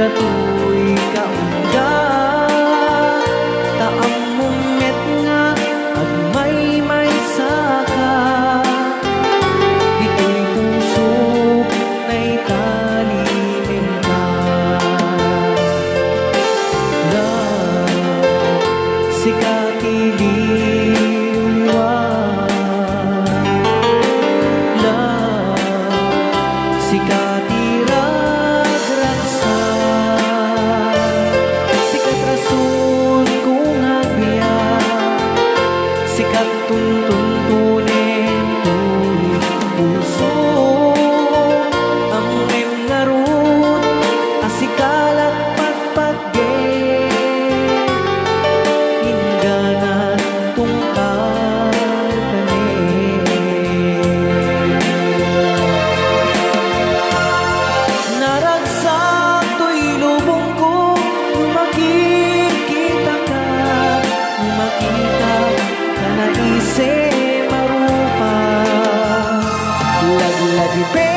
katuy kaungga taam mong met nga at may saka dito'y puso na'y talimin ka. Sikati sikati ragraksa sikat rason kung agbiya sikat tuntunin tuloy puso ang ngarut asikalat pagpagge ingana tungkal kane naragsak to'y lubong ko nung makikita ka na ise marupa laglagi pe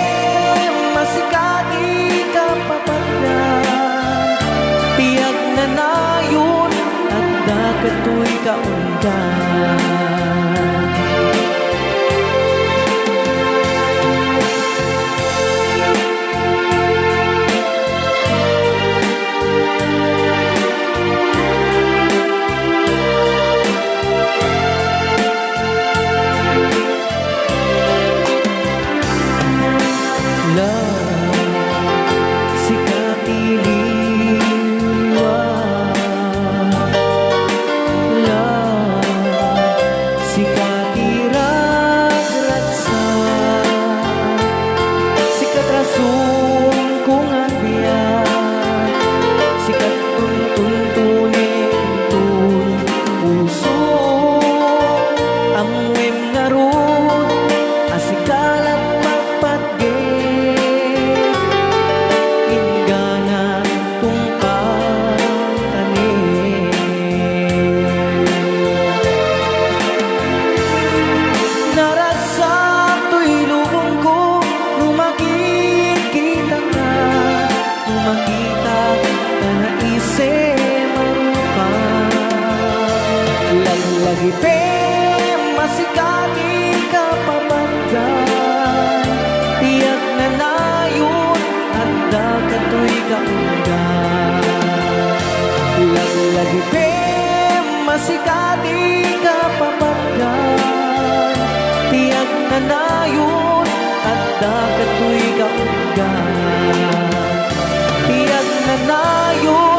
masikati ka papagyan tiyag na nayon at dakato'y kaundan. Makita ka na ise marupa lagi pe masikati ka papagyan tiyak na nayon at dakato'y kaunggan lagi pe masikati ka papagyan tiyak na nayon at dakato'y kaunggan tiyak na nayon